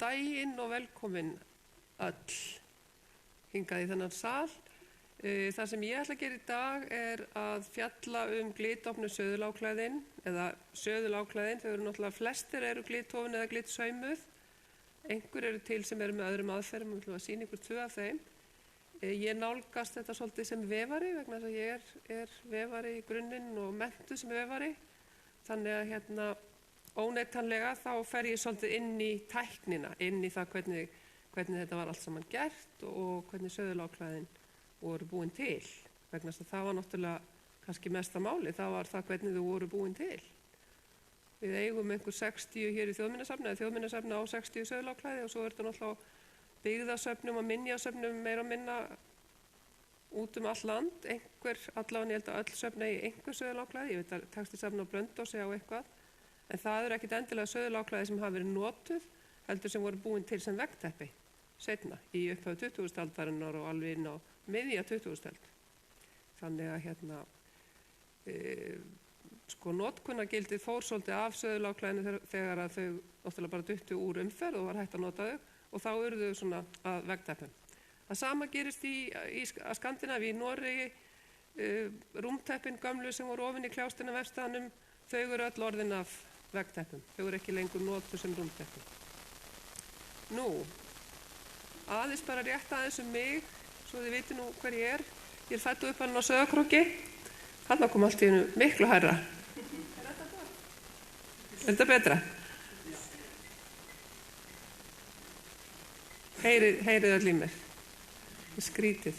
daginn og velkomin öll hingað í þennan sal. Það sem ég ætla að gera í dag að fjalla glitofnu söðuláklæðin eða söðuláklæðin. Þau eru náttúrulega flestir glitofin eða glitsaumuð. Einhver eru til sem eru með öðrum aðferðum, við ætlum að sýna ykkur 2 af þeim. Ég nálgast þetta svolítið sem vefari vegna þess að ég er vefari í grunninn og menntuð sem vefari. Þannig að óneitanlega þá fer ég svolítið inn í tæknina, inn í það hvernig þetta var allt saman gert og hvernig söðuláklæðin voru búin til. Vegna þess að það var náttúrulega kannski mesta máli, það var það hvernig þau voru búin til. Við eigum einhver 60 hér í þjóðminjasafni á 60 söðuláklæði og svo er þetta náttúrulega byggðasöfnum og minjasöfnum meira og minna út all land. Einhver, allavega ég held að öll söfn eigi einhver söðuláklæði, ég veit að Textílsafn á Blönduósi á eitthvað. En það eru ekkit endilega söðuláklæði sem hafa verið notuð, heldur sem voru búin til sem veggteppi seinna í upphafi 20. aldarinnar og alveg inn á miðja 20. öld. Þannig að notkunargildið fór svolítið af söðuláklæðinu þegar að þau náttúrulega bara duttu úr umferð og var hægt að nota þau og þá urðu þau svona að veggteppum. Það sama gerist í Skandinavíu, í Noregi, rúmteppin gömlu sem voru ofin í Kljásteinavefstaðnum, þau eru öll orðin af veggteppum. Þau eru ekki lengur notuð sem rúmteppi. Nú, aðeins bara rétt aðeins mig, svo þið viti nú hver ég er. Ég fæddu upp hann á Sauðárkróki. Þarna kom allt í einu miklu hærra. Er þetta betra? Heyrið öll í mér. Skrítið.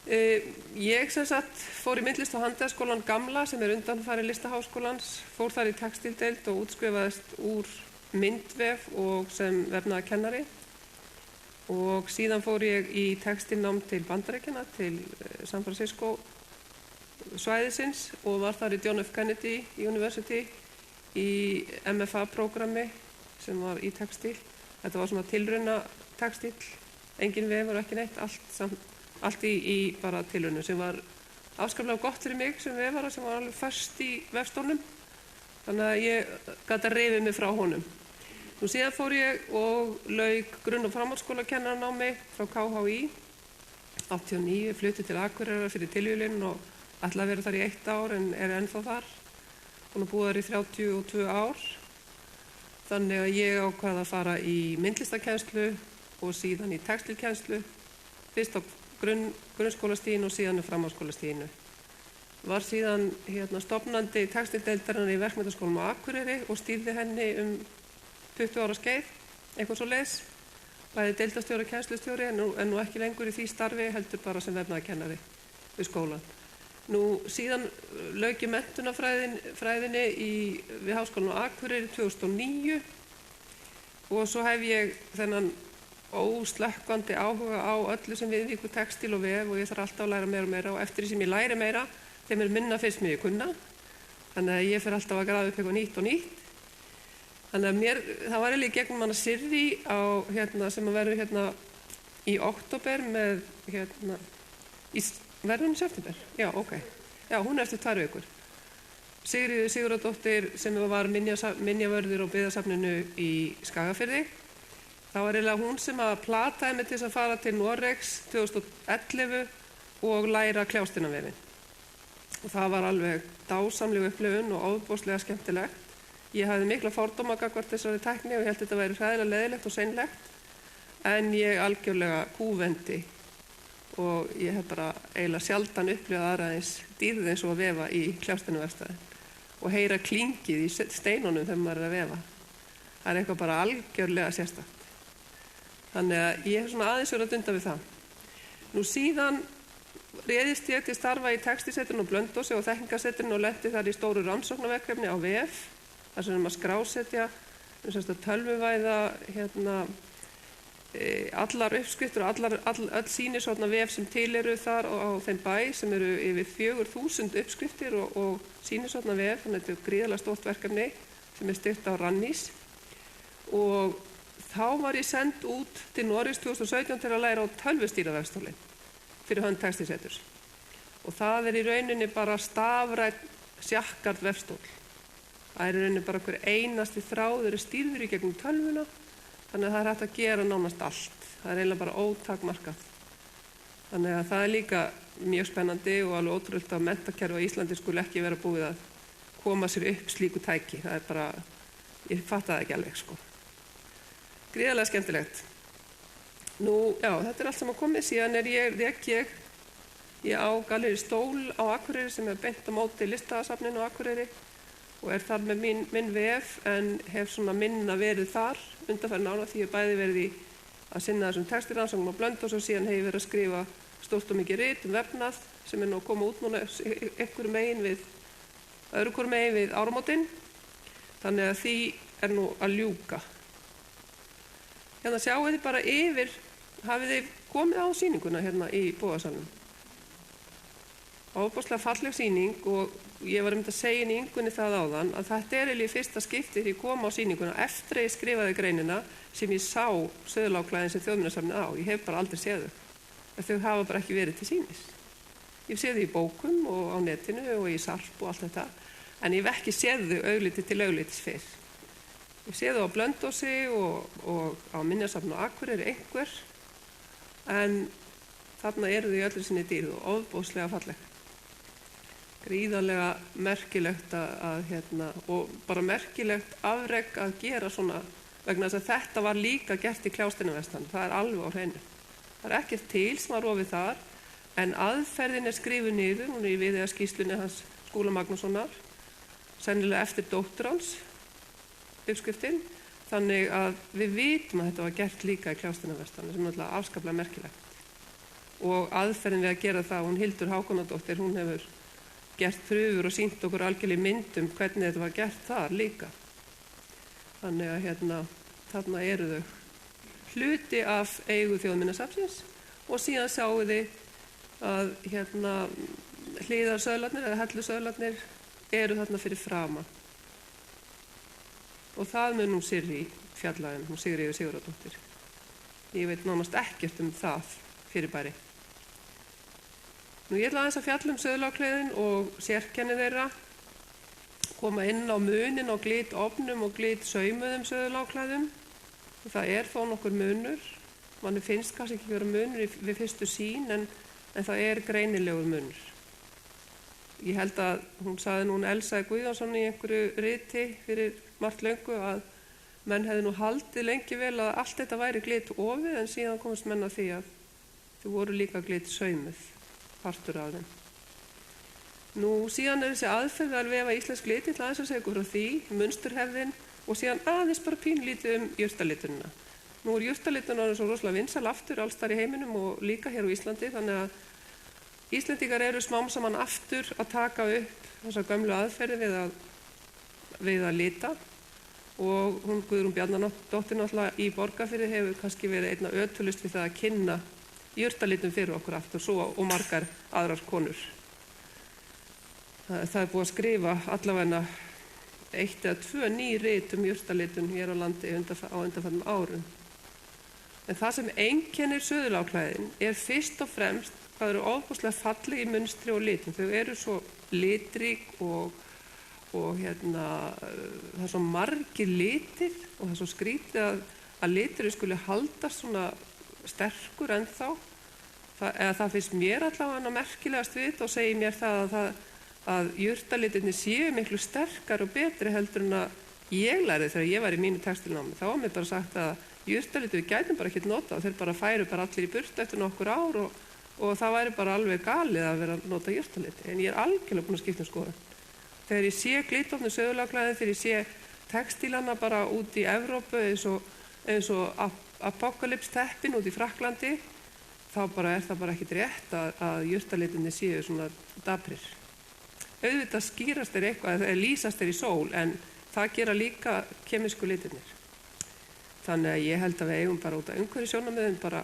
Ég sem sagt fór í myndlist- og handverksskólann gamla sem undanfari Listaháskólans, fór þar í textíldeild og útskrifaðist úr myndvef og sem vefnaðarkennari og síðan fór ég í textílnám til Bandaríkjanna, til San Francisco svæðisins og var þar í John F. Kennedy University í MFA-prógrammi sem var í textíl. Þetta var svona tilrauna textíl, engin vefur og ekki neitt, allt í bara tilraunu sem var afskaplega gott fyrir mig sem vefara sem var alveg föst í vefstólnum. Þannig að ég gat að rifið mig frá honum. Nú síðan fór ég og lauk grunn- og framhaldsskólakennaranámi frá KHÍ 89, flutti til Akureyrar fyrir tilviljun og ætlaði að vera þar í 1 ár en er ennþá þar. Hún búið þar í 32 ár. Þannig að ég ákvað að fara í myndlistakennslu og síðan í textílkennslu. Fyrst á grunnskólastiginu og síðan á framhaldsskólastiginu. Var síðan stofnandi textíldeildarinnar í Verkmenntaskólanum á Akureyri og stýrði henni 20 ára skeið, eitthvað svoleiðis. Bæði deildarstjóri og kennslustjóri en nú ekki lengur í því starfi, heldur bara sem vefnaðarkennari við skólann. Nú síðan lauk ég menntunarfræðinni við Háskólann á Akureyri 2009 og svo hef ég þennan óslökkvandi áhuga á öllu sem viðvíkur textíl og vef og ég þarf alltaf að læra meira og meira og eftir því sem ég læri meira, þeim minna finnst mér ég kunna. Þannig að ég fer alltaf að grafa upp eitthvað nýtt og nýtt. Þannig að það var eiginlega gegnum hana Sirrý sem að verður í október með verður hún í september? Já, ok. Já, hún eftir 2 vikur. Sigríður Sigurðardóttir sem var minjavörður á byggðasafninu í Skagafirði. Það var eiginlega hún sem að plataði mig til þess að fara til Noregs 2011 og læra kljásteinavefinn. Og það var alveg dásamleg upplifun og ofboðslega skemmtilegt. Ég hafði mikla fordóma gagnvart þessari tækni og ég held að þetta væri hræðilega leiðilegt og seinlegt. En ég algjörlega kúvendi og ég hef bara eiginlega sjaldan upplifað aðra eins dýrð eins og að vefa í kljásteinavefstaði og heyra klingið í steinunum þegar maður að vefa. Það eitthvað bara algjörlega sérstakt. Þannig að ég hef svona aðeins verið að dunda við það. Nú síðan réðist ég til starfa í Textílsetrinu á Blönduósi og þekkingarsetrinu og lenti þar í stóru rannsóknarverkefni á vef. Það sem að skrásetja, tölvuvæða allar uppskriftir og öll sýnishorna vef sem til eru þar á þeim bæ sem eru yfir 4000 uppskriftir og sýnishorna vef. Þannig að þetta er gríðarlega stórt verkefni sem styrkt á Rannís. Og þá var ég send út til Noregs 2017 til að læra á tölvustýra vefstólinn fyrir hönd Textílseturs. Og það í rauninni bara stafræn sjakkart vefstól. Það er í rauninni bara hver einasti þráður stýrður í gegnum tölvuna, þannig að það er hægt að gera nánast allt. Það er eiginlega bara ótakmarkað. Þannig að það er líka mjög spennandi og alveg ótrúlegt að menntakerfi á Íslandi skuli ekki vera búið að koma sér upp slíku tæki. Það er bara, ég fatta það ekki alveg sko. Gríðarlega skemmtilegt. Nú, já, þetta er allt saman komið, síðan rek ég á Galleri Stól á Akureyri sem er beint á móti Listasafninu á Akureyri og er þar með minn vef en hef svona minna verið þar undanfarin ára því ég bæði verið í að sinna þessum textirannsóknum á Blönduósi og síðan hef ég verið að skrifa stórt og mikið rit vefnað sem er nú að koma út núna öðru hvoru megin við áramótin. Þannig að því er nú að ljúka. Hérna sjáu þið bara yfir, hafið þið komið á sýninguna hérna í Bogasalnum. Ofboðslega falleg sýning og ég var að segja í Ingunni það áðan að þetta er eiginlega í fyrsta skipti þegar ég kom á sýninguna eftir að ég skrifaði greinina sem ég sá söðuláklæðin sem Þjóðminjasafnið á. Ég hef bara aldrei séð þau. Þau hafa bara ekki verið til sýnis. Ég hef séð þau í bókum og á netinu og í sarp og allt þetta, en ég hef ekki séð þau augliti til auglitis fyrr. Ég séð þau á Blönduósi og á Minjasafni á Akureyri einhver, en þarna eru þau í öllu sinni dýrð og ofboðslega falleg. Gríðarlega merkilegt og bara merkilegt afrek að gera svona vegna þess að þetta var líka gert í Kljásteinavestan. Það er alveg á hreinu. Það er ekkert til sem var rofið þar en aðferðin er skrifuð niður, hún er í viðeigðarskýrslunni hans Skúla Magnússonar, sennilega eftir dóttur hans, uppskriftin, þannig að við vitum að þetta var gert líka í Kljásteinavestan sem er alltaf afskaplega merkilegt. Og aðferðin við að gera það, hún Hildur Hákonardóttir, hún hefur gert prufur og sýnt okkur algjörlega myndum hvernig þetta var gert þar líka. Þannig að þarna eru þau hluti af eigu Þjóðminjasafnsins og síðan sjáu þið að hliðarsöðlarnir eða hellusöðlarnir eru þarna fyrir framan. Og það mun nú Sirrí fjallaði hún Sigríður Sigurðardóttir. Ég veit nánast ekkert það fyrirbæri. Nú ég ætla aðeins að fjalla söðuláklæðin og sérkenni þeirra, koma inn á munin á glitofnum og glitsaumuðum söðuláklæðum. Það er þó nokkur munur, manni finnst kannski ekki vera munur við fyrstu sýn en það er greinilegur munur. Ég held að hún sagði nú Elsa Guðjónsson í einhverju riti fyrir margt löngu að menn hefði nú haldið lengi vel að allt þetta væri glitofið en síðan komst menn að því að þau voru líka glitsaumuð. Partur af þeim. Nú síðan er þessi aðferð að vefa íslensk lit, ég ætla aðeins að segja ykkur frá því, munsturhefðin og síðan aðeins bara pínlítið jurtalitunina. Nú er jurtalitunina svo rosalega vinsæl aftur alls þar í heiminum og líka hér á Íslandi, þannig að Íslendingar eru smám saman aftur að taka upp þessa gömlu aðferði við að lita og hún Guðrún Bjarnadóttir náttúrulega í Borgarfirði hefur kannski verið einna ötulust við það að kynna jurtalitum fyrir okkur aftur svo og margar aðrar konur. Það er búið að skrifa allavega 1 eða 2 ný rit jurtalitun hér á landi á undanfarnum árum. En það sem einkennir söðuláklæðin er fyrst og fremst hvað eru ofboðslega falleg í munstri og litum. Þau eru svo litrík og það er svo margir litir og það er svo skrítið að liturinn skuli haldast svona sterkur ennþá. Það finnst mér allavega merkilegast við og segir mér það að jurtalitirnir séu miklu sterkar og betri heldur en að ég lærði þegar ég var í mínu textilnámi. Þá var mér bara sagt að jurtalitir við gætum bara ekkert nota og þeir bara færu bara allir í burtu eftir nokkur ár og það væri bara alveg galið að vera að nota jurtaliti. En ég er algjörlega búin að skipta skoðun. Þegar ég sé glitofnu söðuláklæðin, þegar ég sé textílana bara út í Evrópu eins og apokalypsteppin út í Frakklandi, þá er það bara ekkert rétt að jurtalitinni séu svona daprir. Auðvitað skýrast þeir eitthvað eða lýsast þeir í sól en það gera líka kemísku litirnir. Þannig að ég held að við eigum bara út af umhverfissjónarmiðum bara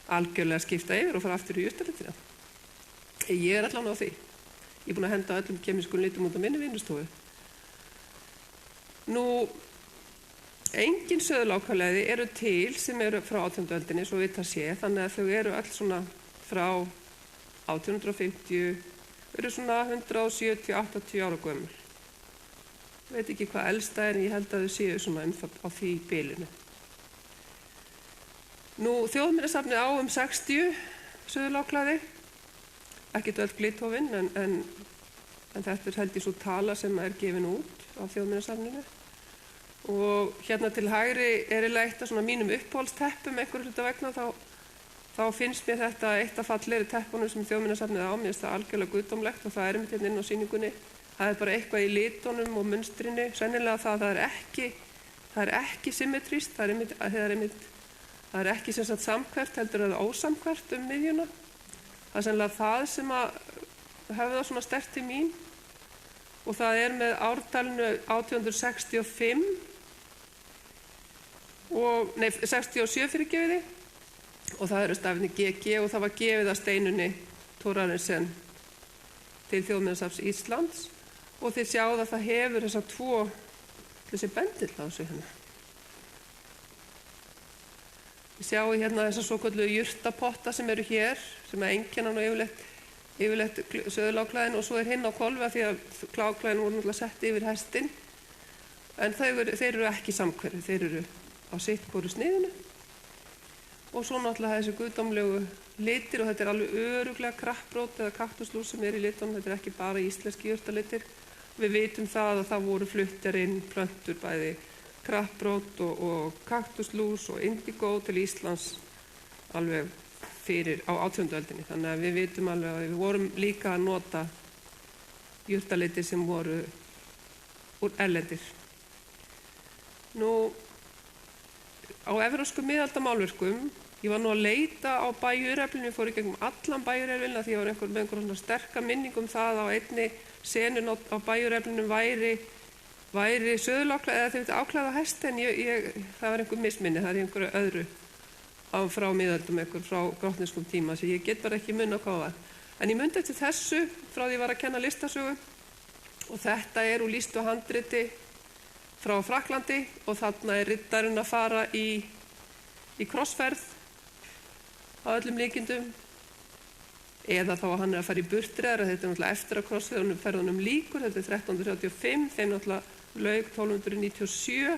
algjörlega skipta yfir og fara aftur í jurtalitina. Ég er allavega á því. Ég er búin að henda öllum kemískum litum út á minni vinnustofu. Nú, engin söðuláklæði eru til sem eru frá 18. öldinni, svo vitað sé, þannig að þau eru öll svona frá 1850, eru svona 170-80 ára gömul. veit ekki hvað elsta en ég held að þau séu svona á því bilinu. Nú, Þjóðminjasafnið á 60 suðurlágklæði, ekki öll glithofin, en þetta held ég svo tala sem gefin út á Þjóðminjasafninu. Og hérna til hægri eitt af svona mínum uppáhaldsteppum einhverju hluta vegna, þá finnst mér þetta eitt af fallegri teppunum sem Þjóðminjasafnið á. Mér finnst það algjörlega guðdómlegt og það einmitt hérna inn á sýningunni. Það bara eitthvað í litunum og munstrinni, sennilega það er ekki symmetrískt, það er ekki sem sagt samhverft, heldur að það er ósamhverft miðjuna. Það er sennilega það sem að höfða svona sterkt til mín og það er með ártalinu 1865 67 fyrirgefiði og það eru stafirnir GG og það var gefið að Steinunni Thorarinsson til Þjóðminjasafns Íslands og þið sjáðu að það hefur þessi bendill á þessu hérna. Þið sjáu hérna þessar svokölluðu jurtapotta sem eru hér, sem einkenna nú yfirleitt söðurlágklæðin og svo hinn á hvolfi af því að klágklæðin voru náttúrulega sett yfir hestinn. En þeir eru ekki samhverfir, þeir eru á sitt hvoru sniðinu. Og svo náttúrulega þessi guðdómlegu litir og þetta er alveg örugglega krapprót eða kaktuslús sem í litunum, þetta er ekki bara íslenski jurtalitir. Við vitum það að það voru fluttar inn plöntur bæði krapprót og kaktuslús og indigo til Íslands alveg fyrir á 18. öldinni. Þannig að við vitum alveg að við vorum líka að nota jurtalitir sem voru úr erlendir. Nú, á evrópskum miðaldamálverkum, ég var nú að leita á bæjureflinu, ég fór í gegnum allan bæjureflinu því ég var með einhver svona sterka minning það á einni senun á bæjureflinu væri söðurlágklæði eða þau áklæða hest en það var einhver misminni, það er einhverju öðru frá miðöldum, einhver frá grótneskum tíma sem ég get bara ekki munna hvað var. En ég mundi eftir þessu frá því ég var að kenna listasögu og þetta er úr lýstu handriti frá Frakklandi og þarna er riddarinn að fara í krossferð á öllum líkindum eða þá að hann er að fara í burtreðar, þetta er náttúrulega eftir að krossferðunum líkur, þetta er 1335, þeim náttúrulega lauk 1297,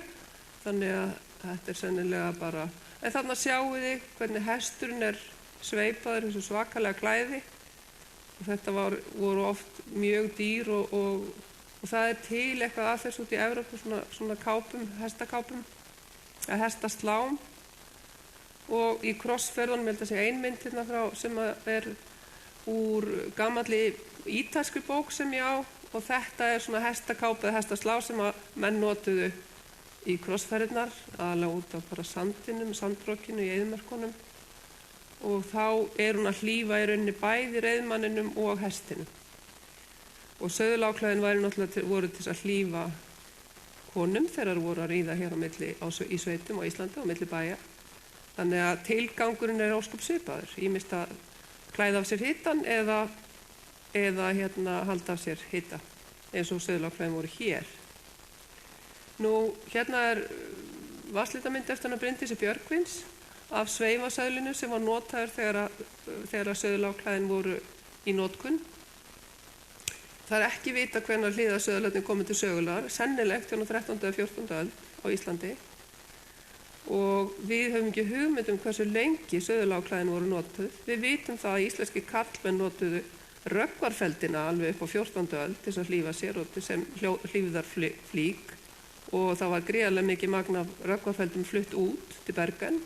þannig að þetta er sennilega bara. En þarna sjáu þið hvernig hesturinn er sveipaður þessu svakalega klæði og þetta voru oft mjög dýr og það er til eitthvað af þessu út í Evrópu, svona kápum, hestakápum, eða hestaslám og í krossferðunum held að sé ein mynd hérna frá sem er úr gamalli ítalskri bók sem ég á og þetta er svona hestakápa eða hestaslá sem að menn notuðu í krossferðirnar, aðalega út á bara sandinum, sandrokkinu í eyðimerkunum og þá er hún að hlífa í rauninni bæði reiðmanninum og hestinum. Og söðurlágklæðin voru til að hlífa konum þegar þær voru að ríða hér á milli í sveitum á Íslandi á milli bæja. Þannig að tilgangurinn er ósköp svipaður, ýmist að klæða af sér hitann eða halda af sér hita eins og söðurlágklæðin voru hér. Nú, hérna er vatnslitamynd eftir hana Bryndísi Björgvins af sveifaseðlinu sem var notaður þegar söðurlágklæðin voru í notkun. Það er ekki vita hvenær hlíðarsöðurlögnin komið til sögulegar, sennilegt hjá 13. eða 14. öld á Íslandi og við höfum ekki hugmynd hversu lengi söðurlágklæðin voru notuð. Við vitum það að íslenski karlmenn notuðu röggvarfeldina alveg upp á 14. öld til að hlífa sér og sem hlífðarflík og það var gríðarlega mikið magn af röggvarfeldum flutt út til Bergen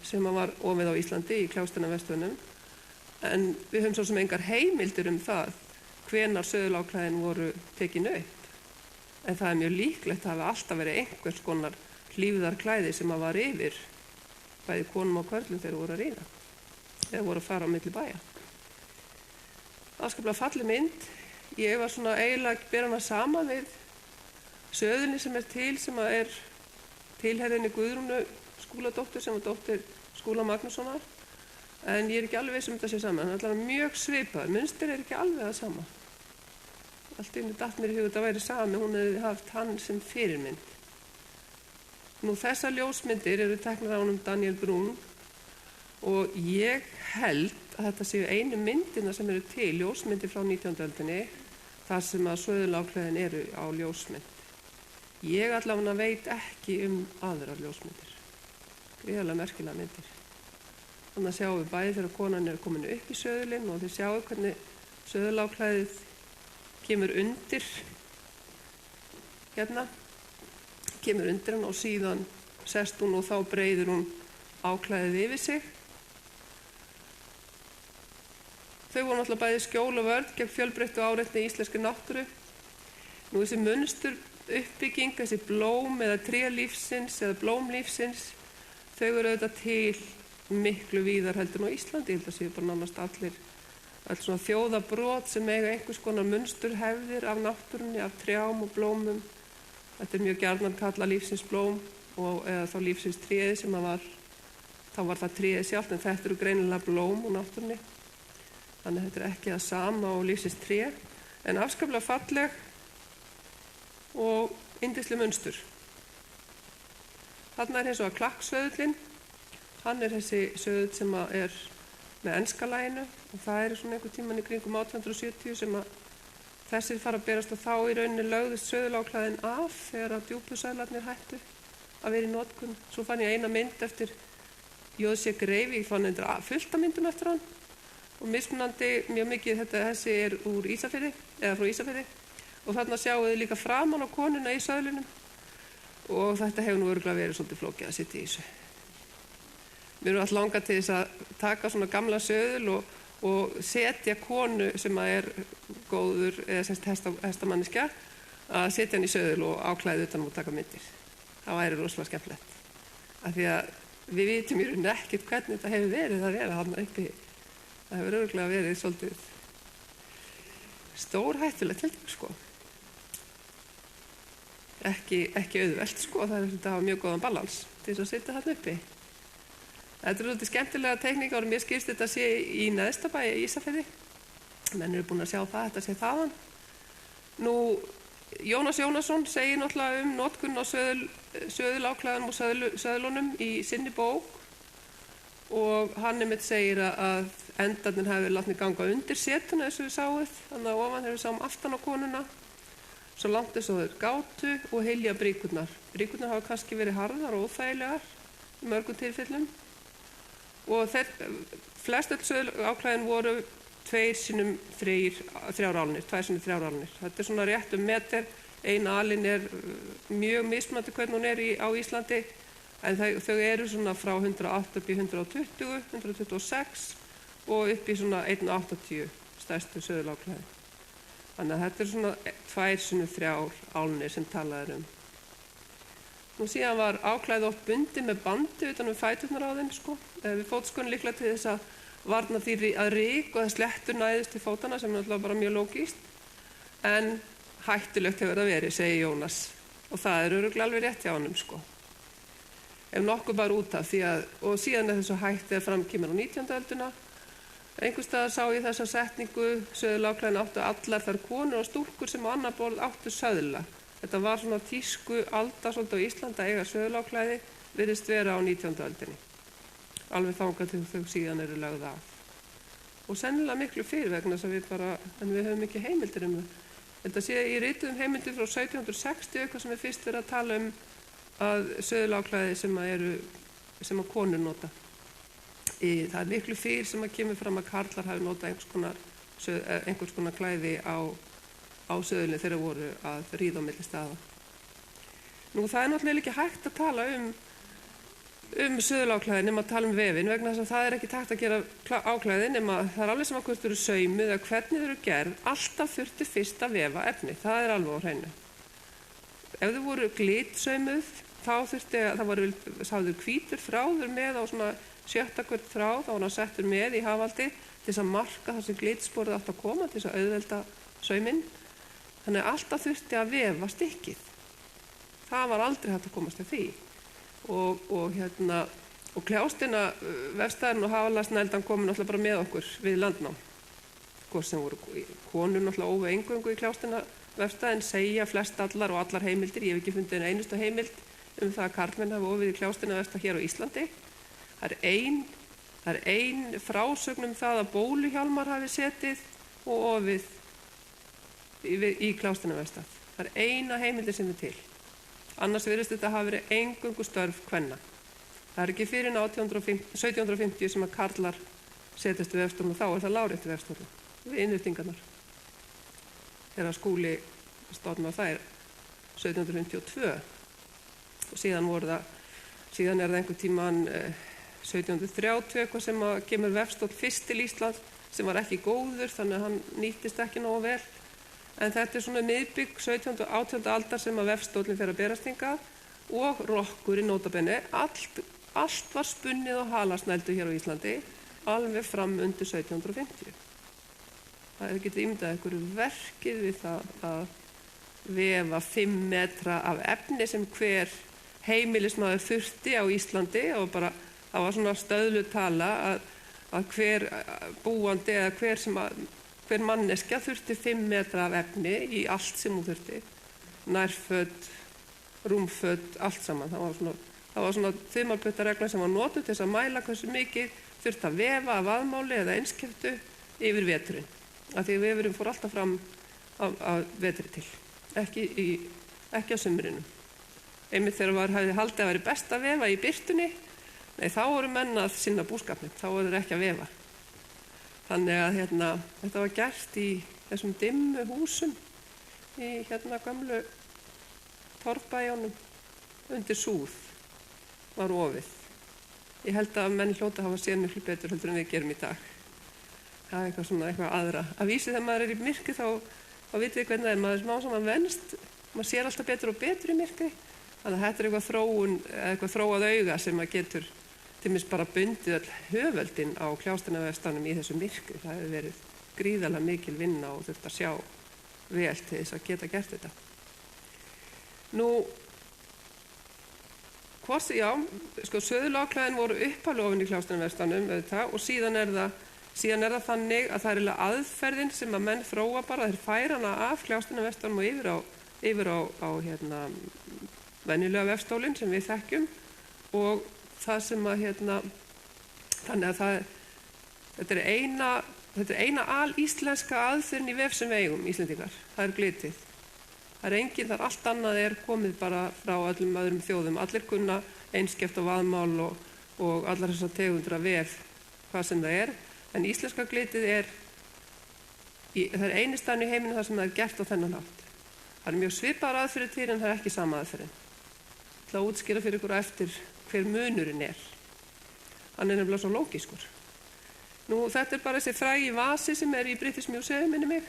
sem var ofið á Íslandi í Klágstina Vestfjörðum. En við höfum svo sem engar heimildir það hvenær söðurlágklæðin voru tekin upp. En það er mjög líklegt að hafa alltaf verið einhvers konar hlífðarklæði sem að var yfir bæði konum og körlum þegar voru að ríða eða voru að fara á milli bæja. Afskaplega falleg mynd. Ég var svona eiginlega að bera hana saman við söðunni sem er til sem að er tilherðinni Guðrúnu Skúladóttur sem var dóttir Skúla Magnússonar en ég er ekki alveg viss þetta sé saman. Það er mjög svipað, munstur er ekki alveg það sama. Allt í einu datt mér í hug þetta væri sami, hún hefði haft hann sem fyrirmynd. Nú þessar ljósmyndir eru teknar á honum Daniel Brún og ég held að þetta séu einu myndina sem eru til, ljósmyndir frá 19. öldinni, þar sem að söðurlágklæðin eru á ljósmynd. Ég allavega veit ekki aðrar ljósmyndir. Gríðarlega merkilega myndir. Þannig að sjáum við bæði þegar konan komin upp í söðulinn og þið sjáum hvernig söðuláklæðið kemur undir kemur undir hann og síðan sest hún og þá breiðir hún áklæðið yfir sig. Þau voru náttúrulega bæði skjól og vörn gegn fjölbreyttu áreitni í íslenskri náttúru. Nú þessi munstur uppbygging, þessi blóm eða trélífsins eða blómlífsins, þau eru auðvitað til miklu víðar heldur en á Íslandi. Ég held að séu bara nánast öll svona þjóðabrot sem eiga einhvers konar munsturhefðir af náttúrunni, af trjám og blómum. Þetta mjög gjarnan kallað lífsins blóm eða þá lífsins tréð sem þá var það tréð sjálft, en þetta eru greinilega blóm úr náttúrunni. Þannig að þetta er ekki það sama og lífsins tré, en afskaplega falleg og yndisleg munstur. Þarna hins vegar klakkssöðullinn. Hann þessi söðull sem er með enska laginu og það svona einhver tíman í kringum 1870 sem þessir fara að berast og þá í rauninni lögðust söðuláklæðin af þegar að djúpusæðlarnir hættu að vera í notkun. Svo fann ég eina mynd eftir J.C. Greifi, ég fann fullt af myndum eftir hann og mismunandi mjög mikið. Þessi úr Ísafirði, eða frá Ísafirði, og þarna sjáum við líka framan á konuna í söðlunum og þetta hefur nú örugglega verið svolítið flókið að sitja í þessu. Mér erum alltaf langað til þess að taka svona gamla söðul og setja konu sem góður eða semst hestamanniskja að setja hann í söðul og áklæða utan og taka myndir. Það væri rosalega skemmtilegt. Af því að við vitum í rauninni ekkert hvernig þetta hefur verið að vera þarna uppi. Það hefur örugglega verið svolítið stórhættulegt held ég sko. Ekki auðvelt sko, það þetta hafa mjög góðan balans til þess að sitja þarna uppi. Þetta svolítið skemmtilega teikningar og mér skilst þetta sé í Neðstabæ í Ísafirði. Menn eru búin að sjá það, þetta sé þaðan. Nú, Jónas Jónasson segir náttúrulega notkun á söðuláklæðum og söðlunum í sinni bók og hann segir að endarnir hafi látnir ganga undir setuna eins og við sáum, þannig að ofan þegar við sáum aftan á konuna, svo langt eins og þeir gátu og hylja bríkurnar. Bríkurnar hafa kannski verið harðar og óþægilegar í mörgum tilfellum og flest öll söðuláklæðin voru 2x3 álnir. Þetta svona rétt meter, ein alin mjög mismunandi hvernig hún á Íslandi, en þau eru svona frá 108 upp í 120, 126 og upp í svona 180 stærstu söðuláklæðin. Þannig að þetta svona 2x3 álnir sem talað Nú síðan var áklæðið oft bundið með bandi utan fæturnar á þeim sko, við fótskonu líklega til þess að varna því að ryk og að slettur næðist til fótana sem náttúrulega bara mjög lógískt, en hættulegt hefur það verið, segir Jónas, og það örugglega alveg rétt hjá honum sko. Ef nokkuð bara út af því og síðan þessu hætt þegar fram kemur á 19. öldina. Einhvers staðar sá ég þessa setningu, söðuláklæðin áttu allar þær konur og stúlkur sem á annar borð áttu söðla. Þetta var svona tísku alda svolítið á Íslandi að eiga söðuláklæði, virðist vera á 19. öldinni. Alveg þangað til þau síðan eru lögð af. Og sennilega miklu fyrir vegna þess að en við höfum ekki heimildir það. Þetta sé í rituðum heimildir frá 1760 eitthvað sem fyrst verið að tala að söðuláklæði sem að konur nota. Það miklu fyrir sem að kemur fram að karlar hafi notað einhvers konar klæði á söðulinn þegar voru að ríða á milli staða. Nú það náttúrulega ekki hægt að tala söðuláklæði nema að tala vefinn vegna þess að það ekki hægt að gera áklæði nema það alveg sem að hvort eru saumuð eða hvernig þau eru gerð, alltaf þurfti fyrst að vefa efni, það alveg á hreinu. Ef þau voru glitsaumuð þá þurfti að það voru sáður hvítur þráður með á svona 7. hvert þráð, þá var hann settur með í hafaldi til þess að marka þar sem glitsporið átt að koma til þess að auðvelda sauminn. Þannig að alltaf þurfti að vefa stykkið. Það var aldrei hægt að komast að því. Og kljástina vefstæðurinn og hafalarsnældan komu náttúrulega bara með okkur við landnám. Hvort sem voru konur náttúrulega óvu eingöngu í kljástina vefstæðin segja flest allar og allar heimildir. Ég hef ekki fundið eina einustu heimild það að karlmenn hafa ofið í kljástina vefstæð hér á Íslandi. Það er ein frásögn það að bóluhjálmar hafi setið og ofið í kljástina vefstæð. Það er eina heimildir sem til. Annars virðist þetta hafa verið eingöngu störf kvenna. Það er ekki fyrir 1750 sem að karlar setjast við vefstólinn og þá er það láréttu vefstólinn við innréttingarnar. Þegar Skúli stofnar þær 1752 og síðan er það einhver tíman 1730 eitthvað sem að kemur vefstóll fyrst til Íslands sem var ekki góður þannig að hann nýttist ekki nógu vel. En þetta er svona miðbygg 17. og 18. aldar sem að vefstóllinn fer að berast hingað og rokkurinn notabenni. Allt var spunnið og halasnældu hér á Íslandi alveg fram undir 1750. Það getur ímyndað ykkur verkið við það að vefa 5 metra af efni sem hver heimilismaður þurfti á Íslandi og bara það var svona stöðlu tala að hver búandi eða hver manneskja þurfti 5 metra af efni í allt sem hún þurfti. Nærföt, rúmföt, allt saman. Það var svona þumalputtaregla sem var notuð til þess að mæla hversu mikið þurfti að vefa af vaðmáli eða einskiptu yfir veturinn. Af því vefurinn fór alltaf fram af vetri til, ekki á sumrinum. Einmitt þegar hefði haldið að vera best að vefa í birtunni, þá voru menn að sinna búskapnum, þá voru þeir ekki að vefa. Þannig að þetta var gert í þessum dimmu húsum í gömlu torfbæjunum undir súð var ofið. Ég held að menn hljóta hafa séð miklu betur heldur en við gerum í dag. Það er eitthvað aðra. Að vísi þegar maður er í myrkri þá vitið þið hvernig það er. Maður smá saman venst, maður sér alltaf betur og betur í myrkri. Þannig að þetta er eitthvað þróun, eitthvað þróað auga sem maður getur til dæmis bara bundið öll höföldin á Kljástranavefstanum í þessu myrkri. Það hefur verið gríðarlega mikil vinna og þurft að sjá vel til þess að geta gert þetta. Söðuláklæðin voru upphaflega ofin í Kljástranavefstanum og síðan er það þannig að það er aðferðin sem að menn þróa bara, þeir færa hana af Kljástranavefstanum og yfir á venjulega vefstólinn sem við þekkjum og það sem að þannig að þetta er eina alíslenska aðferðin í vef sem við eigum Íslendingar, það er glitið. Það er allt annað er komið bara frá öllum öðrum þjóðum, allir kunna einskeft og vaðmál og allar þessar tegundra vef, hvað sem það er, en íslenska glitið það er eini staðan í heiminu þar sem það er gert á þennan hátt. Það er mjög svipaðar aðferðir til en það er ekki sama aðferðin. Ég ætla að útskýra fyrir ykkur eftir hver munurinn er. Hann er nefnilega svo lógískur. Þetta er bara þessi frægi vasi sem er í British Museum minni mig.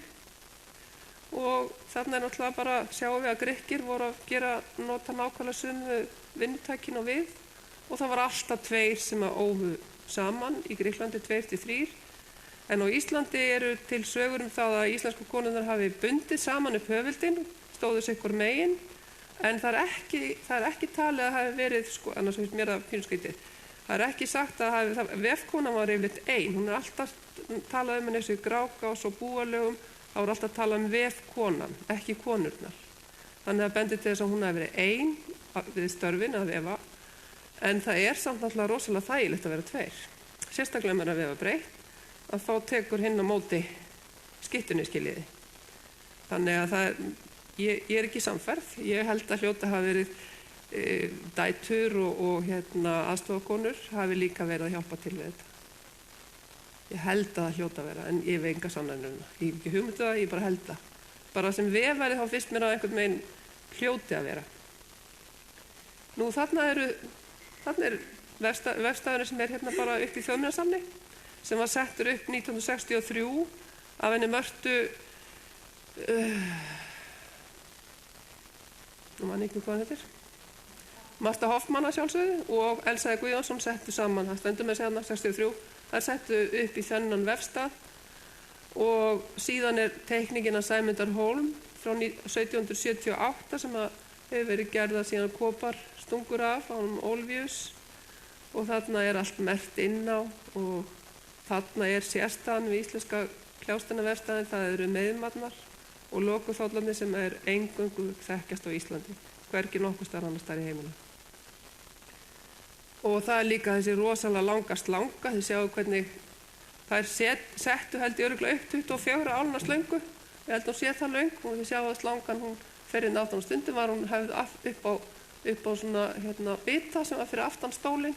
Og þarna er náttúrulega bara, sjáum við að Grikkir voru að nota nákvæmlega sömu vinnutækin og við. Og það var alltaf 2 sem að ófu saman, í Grikklandi 2 til 3. En á Íslandi eru til sögur það að íslensku konurnar hafi bundið saman upp höfuldinn, stóðu sig hver megin, en það er ekki talið að hafi verið, annars finnst mér það pínuskrítið, það er ekki sagt að vefkonan var yfirleitt ein, hún er alltaf talað um henni þessu Grágás og búalögum, þá er alltaf talað um vefkonan, ekki konurnar. Þannig að bendir til þess að hún hafi verið ein við störfin að vefa, en það er samt náttúrulega rosalega þægilegt að vera 2. Sérstaklega með að vefa breytt, að þá tekur hinn á móti skyttunni skiljiði. Þannig að ég er ekki samferð. Ég held að hljóta hafi verið dætur og aðstofakonur hafi líka verið að hjálpa til við þetta. Ég held að það hljóta að vera, en ég hef enga sannanir um það. Ég hef ekki hugmynd það, ég bara held það. Bara sem vefari þá fyrst mér að einhvern veginn hljóti að vera. Þarna er vefstafurinn sem er bara upp í Þjóðminjasafni sem var settur upp 1963 af henni Mörtu Marta Hoffmann að sjálfsögðu og Elsaði Guðjónsson settu saman, það stendur með segna 63, það settu upp í þennan vefstað og síðan er teikningin af Sæmundar Hólm frá 1778 sem hefur verið gerða síðan kopar stungur af á Ólfíus og þarna er allt merkt inn á og þarna er sérstaðan við íslenska Kljástranavefstaðinn, það eru meiðmarnar og lokuþollarnir sem er eingöngu þekkjast á Íslandi, hvergi nokkuð staðar annars staðar í heiminum. Og það er líka þessi rosalega langa slanga, þið sjáu hvernig þær settu held ég örugglega upp 24 álna slöngu, ég held að hún sé það löng og þið sjáu að slangan hún fer inn 18 stundum var hún hefð upp á upp á svona bita sem var fyrir aftan stólinn.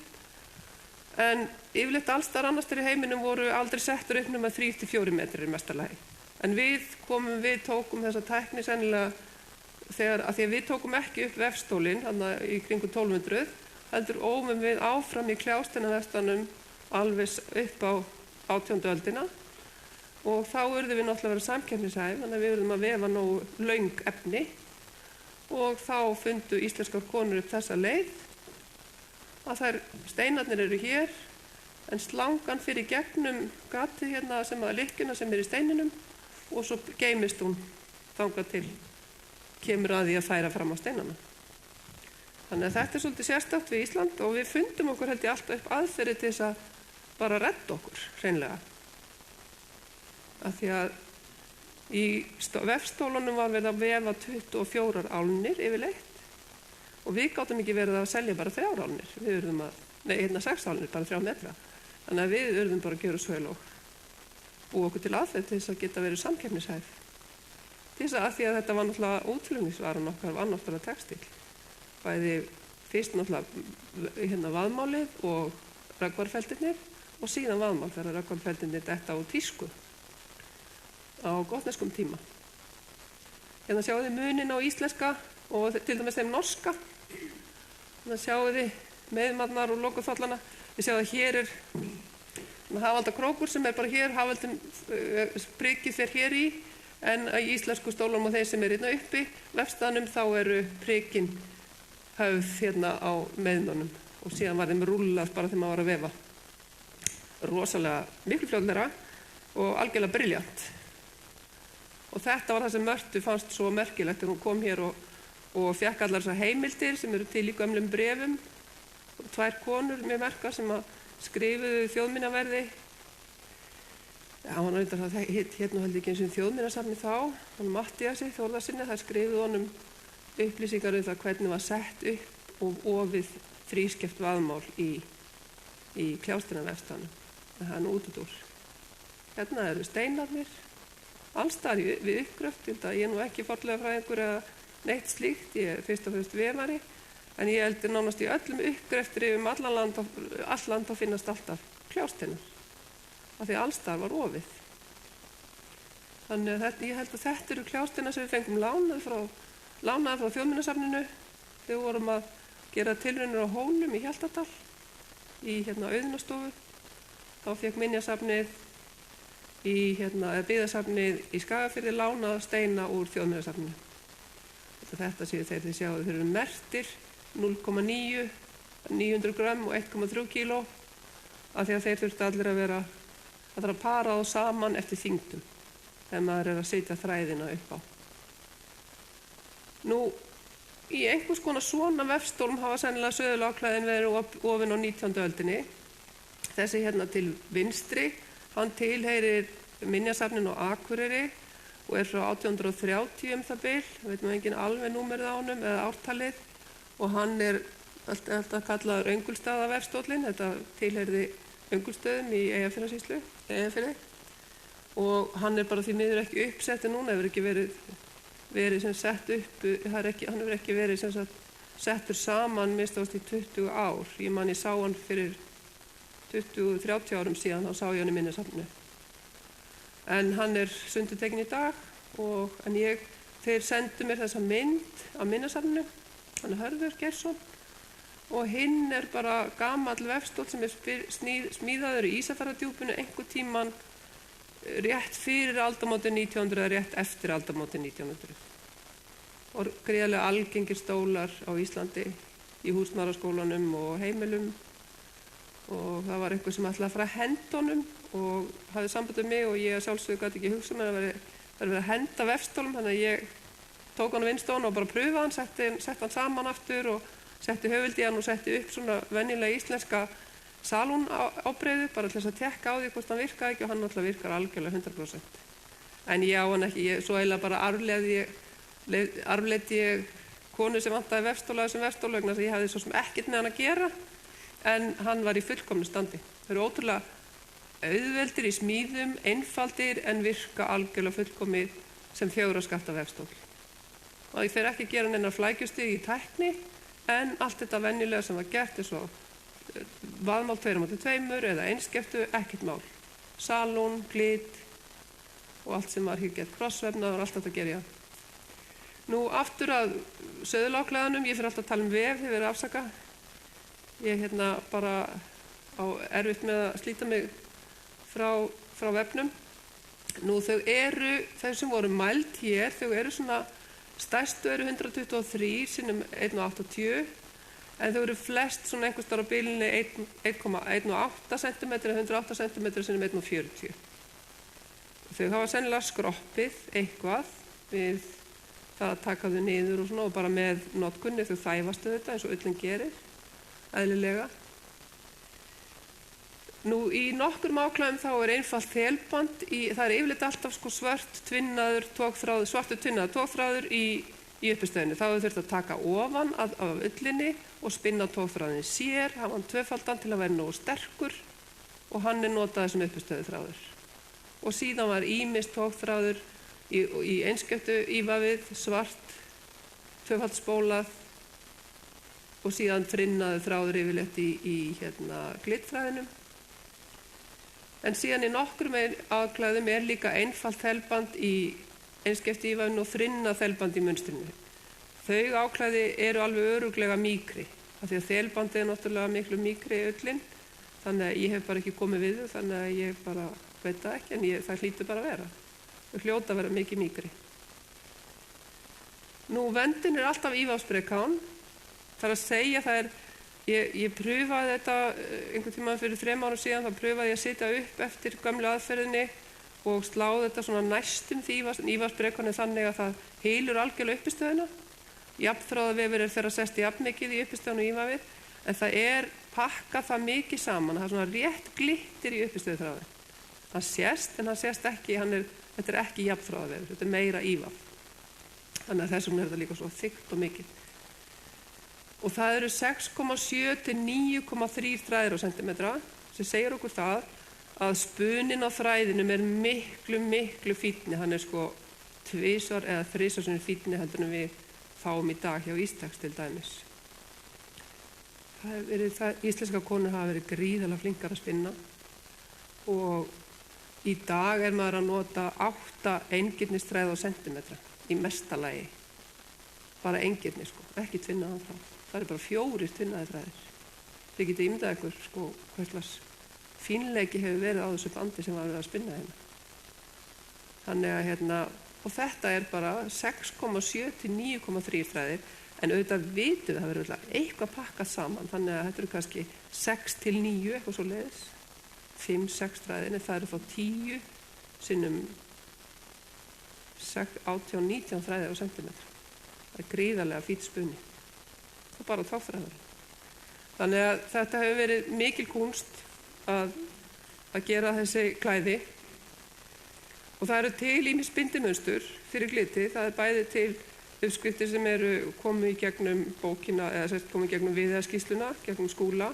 En yfirleitt alls staðar annars staðar í heiminum voru aldrei settur upp nema 3-4 metrar í mesta lagi. En við tókum þessa tækni sennilega af því að við tókum ekki upp vefstólinn þarna í kringum 1200, heldur ómum við áfram í kljásteinavefstanum alveg upp á 18. öldina og þá urðum við náttúrulega að vera samkeppnishæf, þannig að við urðum að vefa nógu löng efni og þá fundu íslenskar konur upp þessa leið að steinarnir eru hér en slangan fyrir gegnum gatið hérna sem að lykkjuna sem er í steininum og svo geymist hún þangað til kemur að því að færa fram á steinana. Þannig að þetta er svolítið sérstakt við Ísland og við fundum okkur held ég alltaf upp aðferði til þess að bara redda okkur hreinlega. Af því að í vefstólunum var verið að vefa 24 álnir yfirleitt og við gátum ekki verið að selja bara 3 álnir. Við urðum að, 6 álnir, bara 3 metra. Þannig að við urðum bara að gera svo vel og búa okkur til aðferð til þess að geta verið samkeppnishæf. Til þess að því að þetta var náttúrulega útflutningsvaran okkar var náttúrulega textíl. Bæði fyrst náttúrulega vaðmálið og röggvarfeldirnir og síðan vaðmál þegar röggvarfeldirnir detta á tísku á gotneskum tíma. Hérna sjáu þið munin á íslenska og til dæmis þeim norska. Hérna sjáu þið meðmarnar og lokuþollana. Þið sjáu að hér er hafaldakrókur sem er bara hér, hafaldin prikið fer hér í, en í íslensku stólunum og þeir sem er hérna uppi, vefstaðnum þá eru prikin höfð hérna á meðmönnum og síðan var þeim rúllað bara þegar maður var að vefa. Rosalega miklu fljótlegra og algjörlega brilljant. Og þetta var það sem Mörtu fannst svo merkilegt þegar hún kom hér og fékk allar þessar heimildir sem eru til í gömlum brefum. 2 konur mjög merkar sem að skrifuðu þjóðminjaverði. Já, hann reyndar það hérna held ekki eins og þjóðminjasafni þá, hann Matthíasi Þórðarsyni, þær skrifuðu honum upplýsingar um það hvernig var sett upp og ofið þrískeft vaðmál í kljásteinavefstanum. Það er nú útúr. Hérna eru steinarnir, alls staðar við uppgröft, ég er nú ekki fornleifafræðingur eða neitt slíkt, ég er fyrst og fremst vefari, en ég heldur nánast í öllum uppgreftir yfir all land að finnast alltaf kljásteinar, af því alls staðar var ofið. Þannig að ég held að þetta eru kljásteinar sem við fengum lánaði frá Þjóðminjasafninu þegar við vorum að gera tilraunir á Hólum í Hjaltadal, í Auðunastofu. Þá fékk Minjasafnið byggðasafnið í Skagafirði lánað steina úr Þjóðminjasafninu. Þetta séu þið sjáu þeir eru merktir 0,9, 900 grömm og 1,3 kíló af því að þeir þurftu allir að para þá saman eftir þyngdum þegar maður er að setja þræðina upp á. Nú, í einhvers konar svona vefstólum hafa sennilega söðuláklæðin verið ofin á 19. öldinni. Þessi hérna til vinstri, hann tilheyrir Minjasafninu á Akureyri og er frá 1830 það bil, veit maður engin alveg númerið á honum eða ártalið og hann er alltaf kallaður Öngulstaðavefstóllinn, þetta tilheyrði Öngulstöðum í Eyjafjarðarsýslu og hann er bara því miður ekki uppsettur núna, hefur ekki verið sem sett upp, hann hefur ekki verið sem settur saman mistást í 20 ár. Ég sá hann fyrir 20-30 árum síðan, þá sá ég hann í Minjasafninu. En hann er sundurtekinn í dag en þeir sendu mér þessa mynd af Minjasafninu, hann er Hörður Geirsson og hinn er bara gamall vefstóll sem er smíðaður í Ísafjarðardjúpinu einhver tíman rétt fyrir aldamótin 1900 eða rétt eftir aldamótin 1900. Og gríðarlega algengir stólar á Íslandi í húsmæðraskólanum og heimilum og það var einhver sem ætlaði að fara að henda honum og hafði samband við mig og ég sjálfsögðu gat ekki hugsað mér að vera að henda vefstólum, þannig að ég tók hann á vinstón og bara pröfaði hann, setti hann saman aftur og setti höfuldi hann og setti upp svona venjulega íslenska salún ábreiðu bara til þess að tekka á því hvort hann virkaði ekki og hann náttúrulega virkar algjörlega 100%. En ég á hann ekki, svo eiginlega bara arfleiddi ég konu sem vantaði vefstóla þessum vefstól vegna þess að ég hafði svo sem ekkert með hann að gera en hann var í fullkomnu standi. Þeir eru ótrúlega auðveldir í smíðum, einfaldir en virka algjörlega fullkomið sem 4 skafta vefstól. Og ég fer ekki að gera neina flækjustig í tækni en allt þetta venjulega sem var gert svo vaðmál 2x2 eða einskeftu, ekkert mál. Salón, glit og allt sem var hér gert krossvefnað var allt þetta að gera. Nú aftur að söðuláklæðunum, ég fyrir alltaf að tala vef, þið verið afsaka. Ég bara á erfitt með að slíta mig frá vefnum. Nú þau sem voru mæld hér, þau eru svona, stærstu eru 123 sinnum 1,80 en þau eru flest svona einhvers staðar á bilinni 1,8 cm eða 108 cm sinnum 1,40. Þau hafa sennilega skroppið eitthvað við það að taka þau niður og svona og bara með notkunni þau þæfast þetta eins og ullin gerir, eðlilega. Nú í nokkur áklæðum þá einfalt þelband, það yfirleitt alltaf svart tvinnaður tókþráður, svartur tvinnaður tókþráður í uppistöðinu. Þá þurft að taka ofan af ullinni og spinna tókþráðin sér, hafa hann tvöfaldan til að vera nógu sterkur og hann notaður sem uppistöðuþráður. Og síðan var ýmist tókþráður í einskeftu ívafið, svart, tvöfaldspólað og síðan frinnaður þráður yfirleitt í glittþræðinum. En síðan í nokkrum áklæðum líka einfalt þelband í einskeftu ívafinu og þrinnað þelband í munstrinu. Þau áklæði eru alveg örugglega mýkri, af því að þelbandi náttúrulega miklu mýkri ullin, þannig að ég hef bara ekki komið við þau, þannig að ég bara veit það ekki, en það hlýtur bara að vera. Þau hljóta að vera mikið mýkri. Nú, vendin alltaf ívafsbrekán, það að segja það ég pröfaði þetta einhvern tímann fyrir 3 árum síðan, þá pröfaði ég að sitja upp eftir gömlu aðferðinni og sláði þetta svona næstum því ívafsbrekánni þannig að það heilur algjörlega uppistöðuna. Jafnþráðavefur þeirra sest jafnmikið í uppistöðun og ívafið, en það pakkað það mikið saman, það svona rétt glittir í uppistöðuþráðin. Hann sést, en hann sést ekki, þetta ekki jafnþráðavefur, þetta meira ívaf. Þannig að þessum þetta líka svo þykkt og mikið. Og það eru 6,7 til 9,3 þræðir á sentimetra, sem segir okkur það að spuninn á þræðinum miklu fínni, hann 2 eða 3 sinnum fínni heldur en við fáum í dag hjá Ístaks til dæmis. Íslenska konur hafa verið gríðarlega flinkar að spinna og í dag maður að nota 8 eingirnisþræði á sentimetra í mesta lagi. Bara eingirni, ekki tvinnaðan frá. Það bara 4 tvinnaði þræðir. Þið getið ímyndað ykkur hverslas fínleiki hefur verið á þessu bandi sem var verið að spinna hérna. Þannig að og þetta bara 6,7 til 9,3 þræðir, en auðvitað vitum við það verður eitthvað pakkað saman, þannig að þetta eru kannski 6 til 9, eitthvað svo leiðis, 5-6 þræðir, en það eru þá 10 sinnum 18-19 þræðir á sentimetra. Það gríðarlega fínn spunni. Og bara tókþræðar. Þannig að þetta hefur verið mikil kúnst að gera þessi klæði og það eru til ýmis bindimunstur fyrir gliti. Það bæði til uppskriftir sem komið í gegnum bókina eða komið í gegnum viðhæðskýrsluna, gegnum skúla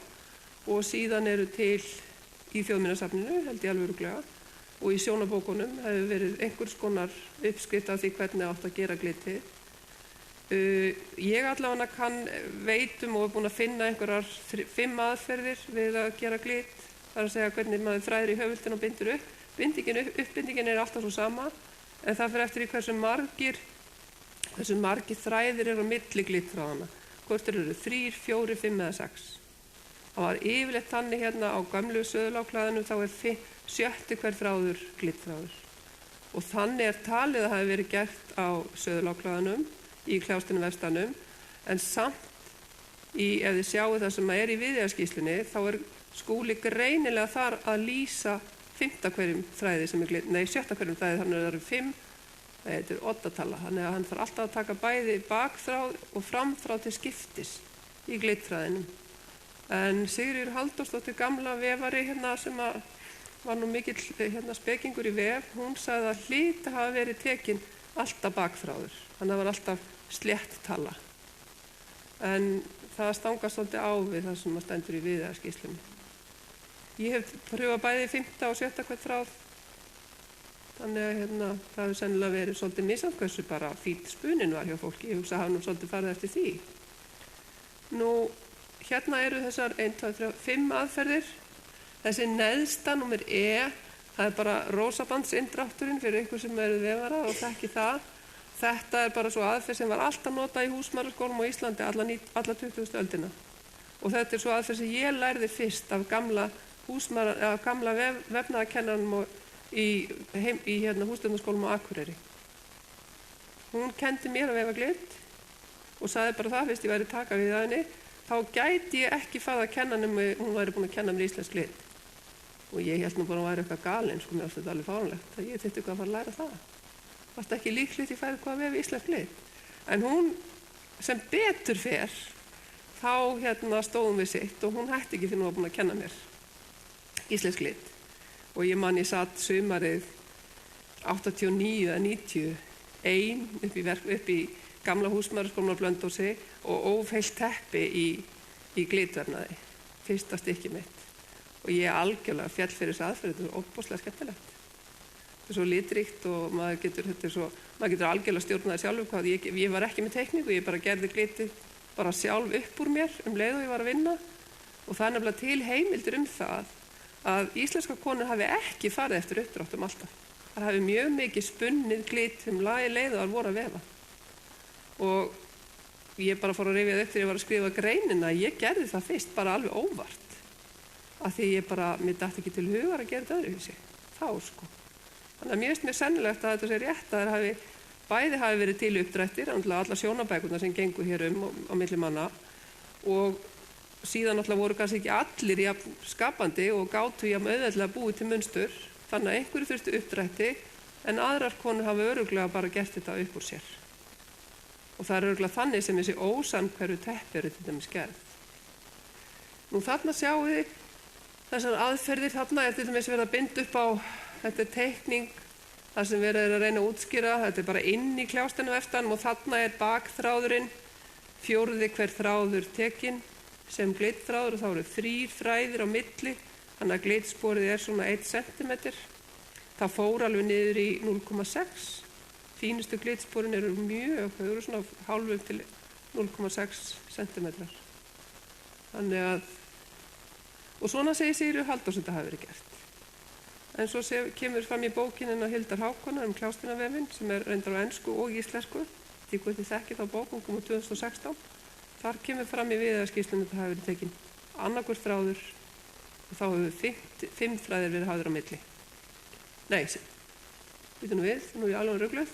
og síðan eru til í Þjóðminjasafninu, held ég alveg örugglega, og í sjónabókunum hefur verið einhvers konar uppskrift af því hvernig átt að gera gliti. Ég allavega veit og er búin að finna einhverjar 5 aðferðir við að gera glit. Það að segja hvernig maður þræðir í höfuldin og bindur upp. Uppbindingin alltaf svo sama, en það fer eftir í hversu margir þræðir eru á milli glitþráðanna. Hvort eru 3, 4, 5 eða 6. Það var yfirleitt þannig hérna á gömlu söðuláklæðinu, þá 7. hver þráður glitþráður. Og þannig talið að það hafi verið gert á söðuláklæðinum í kljástinu vestanum, en samt ef þið sjáu það sem í viðhæðskýrslunni, þá Skúli greinilega þar að lýsa 5. hverjum þræði sem 7. hverjum þræði, þannig að það eru 5, þetta oddatala, þannig að hann þarf alltaf að taka bæði bakþráð og framþráð til skiptis í glitþræðinum. En Sigríður Halldórsdóttir, gamla vefari sem var nú mikill spekingur í vef, hún sagði að hlyti hafa verið tekin alltaf bakþráður, þannig að það var alltaf slétt tala. En það stangast svolítið á við það sem stendur í viðhæðskýrslunni. Ég hef pröfað bæði 5. og 7. hvern þráð, þannig að það hefur sennilega verið svolítið misjafnt hversu bara fínn spuninn var hjá fólki. Ég hugsa að hafa nú svolítið farið eftir því. Nú, hérna eru þessar 1, 2, 3, 5 aðferðir. Þessi neðsta númer það bara rósabandsinndrafturinn fyrir ykkur sem eru vefara og þekki það. Þetta bara svo aðferð sem var alltaf notað í húsmæðraskólum á Íslandi alla 20. öldina. Og þetta svo aðferð sem ég lærði fyrst af gamla vefnaðarkennaranum í hússtjórnarskólum á Akureyri. Hún kendi mér að vefa glitt og sagði bara það, fyrst ég væri taka við henni, þá gæti ég ekki farið að kenna henni, hún væri búin að kenna mér íslensk glitt. Og ég held nú bara að hún væri eitthvað galin, mér fannst þetta alveg fáránlegt, að ég þyrfti eitthvað að fara að læra það. Varst ekki líklegt ég færi hvað að vefa íslensk glitt. En hún sem betur fer, þá stóðum við sitt og hún hætti ekki fyrir hún var búin að kenna mér íslensk glitt. Og ég man ég satt sumarið 89 eða 90 upp í gamla húsmæðraskólanum á Blönduósi og ófeilt teppi í glitvernaði, fyrsta stykki mitt. Og ég algjörlega fjall fyrir þess aðferð, þetta er óbúslega skemmtilegt. Þetta er svo litríkt og maður getur algjörlega stjórnaði sjálfur hvað. Ég var ekki með teikningu, ég bara gerði glitið bara sjálf upp úr mér leið og ég var að vinna. Og það er nefnilega til heimildir það að íslenska konur hafi ekki farið eftir uppdráttum alltaf. Það hafi mjög mikið spunnið glit leið og þar voru að vefa. Og ég bara fór að rifja upp þegar ég var að skrifa greinina, ég gerði það fyrst bara alveg óvart. Af því mér datt ekki til hugar að gera þetta öðruvísi. Þá sko. Þannig að mér finnst mér sennilegt að þetta sé rétt að bæði hafi verið til uppdrættir, allar sjónabækurnar sem gengu hér á milli manna og síðan voru kannski ekki allir jafn skapandi og gátu jafn auðveldlega búið til munstur. Þannig að einhverju þurftu uppdrætti en aðrar konur hafa örugglega bara gert þetta upp úr sér. Og það er örugglega þannig sem þessi ósamhverfu teppi eru til dæmis gerð. Nú þarna sjáum við þessar aðferðir, þarna til dæmis verið að binda upp á, þetta er teikning, það sem verið að reyna að útskýra, þetta bara inn í kljástinu eftir og þarna bakþráðurinn, 4. hver þráður tekinn sem glitþráður og þá eru 3 þræðir á milli, þannig að glitsporið svona 1 cm. Það fór alveg niður í 0,6. Fínustu glitsporin eru mjög, þau eru svona hálfum til 0,6 cm. Þannig að, og svona segir Sigríður Halldórs þetta hafi verið gert. En svo kemur fram í bókin hennar Hildar Hákonar klástunarvefinn sem reyndar á ensku og íslensku. Því hvort þið þekkið þá bók, hún kom úr 2016. Þar kemur fram í viðaskýrslunni þetta hafi verið tekinn annarkur þráður og þá hefur 5 þræðir verið hafður á milli. Nei, býtum við, nú er ég alveg rugluð.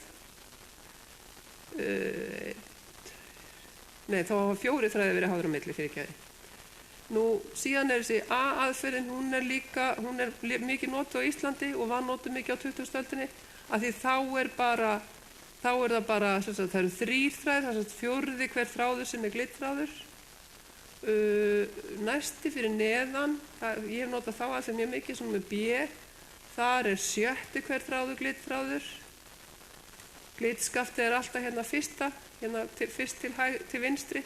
Nei, þá hafa 4 þræðir verið hafður á milli fyrirgefið. Nú, síðan þessi A-aðferðin, hún er mikið notuð á Íslandi og var notuð mikið á 20. öldinni, af því þá er það bara, það eru 3 þræðir, það er 4. hver þráður sem er glitþráður. Næsti fyrir neðan, ég hef notað þá aðferð mjög mikið, svona með B, þar er 7. hver þráður glitþráður. Glitskaftið er alltaf hérna fyrsta, fyrst til vinstri.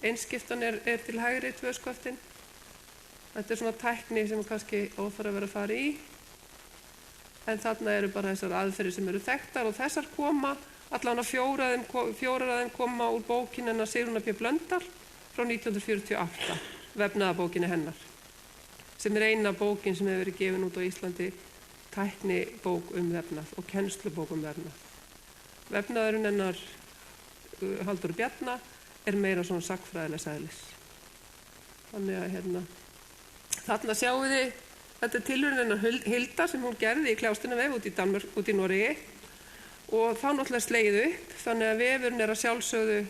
Einskiptan er til hægri, 2 skaftin. Þetta er svona tækni sem kannski óþarf að vera að fara í. En þarna eru bara þessar aðferðir sem eru þekktar og þessar koma, allavega 4 af þeim koma úr bókin hennar Sigrúnar P. Blöndal frá 1948, vefnaðarbókinni hennar. Sem er eina bókin sem hefur verið gefin út á Íslandi, tæknibók vefnað og kennslubók vefnað. Vefnaðurinn hennar Halldóru Bjarna er meira svona sagnfræðilegs eðlis. Þannig að þarna sjáum við þetta er tilraun hennar Hildar sem hún gerði í klástunarvef út í Noregi og þá náttúrulega slegið upp, þannig að vefurinn er að sjálfsögðu,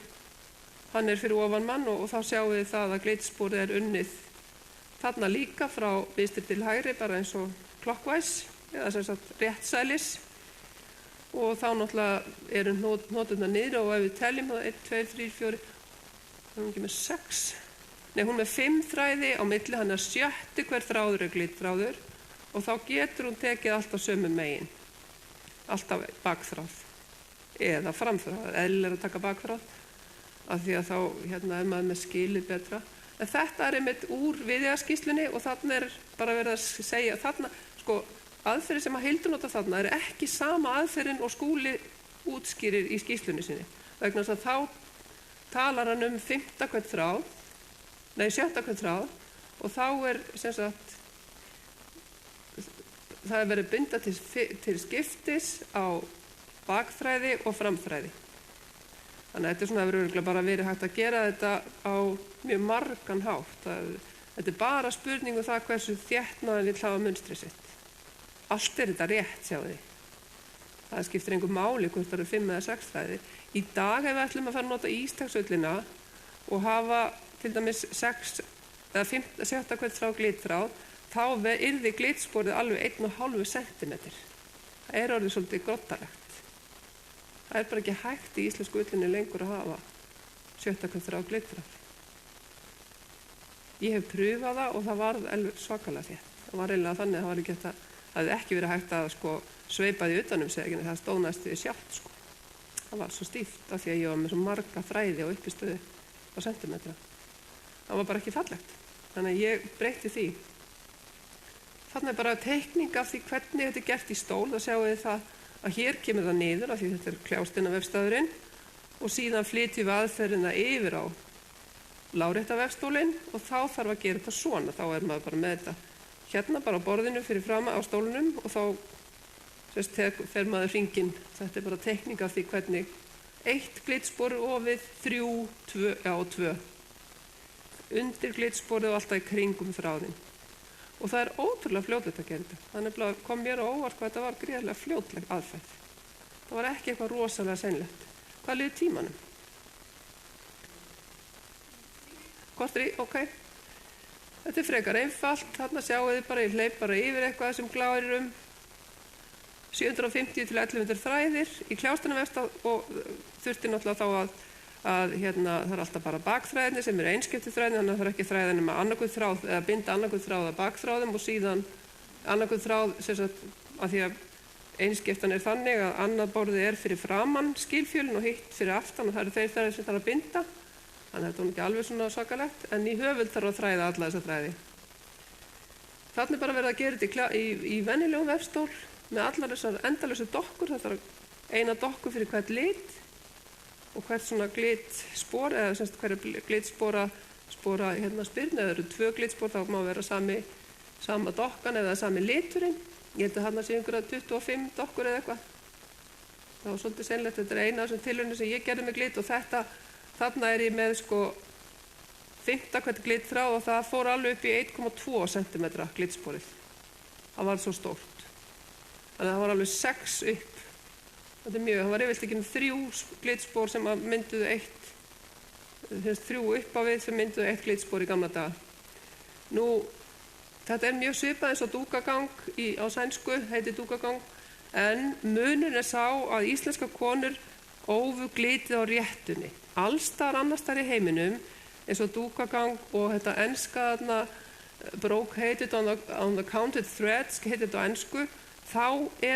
hann er fyrir ofan mann og þá sjáum við það að glitsporið er unnið þarna líka frá vinstri til hægri, bara eins og clockwise, eða sem sagt réttsælis. Og þá náttúrulega eru nóturnar niður og ef við teljum það 1, 2, 3, 4, hún ekki með 6. Nei, hún með 5 þræði á milli, hann er 7. hver þráður er glitþráður og þá getur hún tekið alltaf sömu megin. Alltaf bakþráð eða framþráð. Eðlilega að taka bakþráð af því að þá er maður með skilið betra. En þetta er einmitt úr viðjaskýrslunni og þarna er bara verið að segja, þarna, sko, aðferðir sem að Hildur nota þarna er ekki sama aðferðin og Skúli útskýrir í skýrslunni sinni. Vegna þess að þá talar hann 5. hvern þráð sjötta hvern þráð og þá sem sagt, það verið binda til skiptis á bakþræði og framþræði. Þannig að þetta svona hefur örugglega bara verið hægt að gera þetta á mjög margan hátt. Þetta bara spurning það hversu þétt maður vill hafa munstrið sitt. Allt þetta rétt, sjáu þið. Það skiptir engu máli hvort það eru 5 eða 6 þræðir. Í dag ef við ætlum að fara að nota ístaksullina og hafa til dæmis 6 eða 7 hvern þráð glitþráð, þá yrði glitsporið alveg 1,5 cm. Það orðið svolítið grottalegt. Það bara ekki hægt í íslensku ullinni lengur að hafa 7 hvern þráð glitþráð. Ég hef prufað það og það var svakalega þétt. Það var eiginlega þannig að það hefði ekki verið hægt að sveipa því utanum seginu, það stóð næst við sjálft. Það var svo stíft af því að ég var með svo marga þræði og uppistöðu á sentimetra. Það var bara ekki fallegt. Þannig að ég breytti því. Þannig bara teikning af því hvernig þetta gert í stól. Það sjáum við það að hér kemur það niður af því þetta kljástinnavefstaðurinn og síðan flytjum við aðferðina yfir á láréttavefstólinn og þá þarf að gera þetta svona. Þá maður bara með þetta hérna bara á borðinu fyrir fram á stólunum og þá fer maður hringinn. Þetta bara teikning af því hvernig 1 glitspor ofið, 3, 2. Undir glitsporið og alltaf í kringum þráðinn. Og það ótrúlega fljótlegt að gera þetta. Þannig að kom mér á óvart hvað þetta var gríðarlega fljótleg aðferð. Það var ekki eitthvað rosalega seinlegt. Hvað liður tímanum? Kortri, ok. Þetta frekar einfalt. Þarna sjáum við bara, ég hleyp bara yfir eitthvað sem gláir 750 til 1100 þræðir í kljástanavefstað og þurfti náttúrulega þá að það alltaf bara bakþræðinni sem einskipti þræðin, þannig að það ekki þræðinni með annarkvöð þráð eða binda annarkvöð þráð að bakþráðum og síðan annarkvöð þráð sem sagt að því að einskiptan þannig að annað borðið fyrir framann skilfjölin og hitt fyrir aftan og það eru þeir þræðir sem þarf að binda. Þannig að þetta ekki alveg svona svakalegt, en í höfuð þarf að þræða alla þessa þræði. Þannig bara verið að gera þetta í venjulegum vefstól með allar þessar endalausu dokkur. Það þarf eina dokku fyrir hvert lit og hvert svona glitspor, eða semst hverja glitspora spyrn, eða eru 2 glitspor, þá má vera sama dokkan eða sami liturinn. Ég held að þarna sé einhverja 25 dokkur eða eitthvað. Það var svolítið seinlegt, þetta eina af þessum tilraunum sem ég gerði með glit og þarna ég með 5. hvert glitþráð og það fór alveg upp í 1,2 cm glitsporið. Það var svo stórt. Þannig að það var alveg 6 upp. Þetta það var yfirleitt ekki 3 glitspor sem mynduðu 3 upp á við sem mynduðu 1 glitspor í gamla daga. Nú, þetta mjög svipað eins og dúkagang á sænsku, heitir dúkagang, en munurinn sá að íslenska konur ófu glitið á réttunni. Allstar annarstaðar í heiminum, eins og dúkagang og þetta enska brocaded on the counted threads, heitir þetta á ensku, þá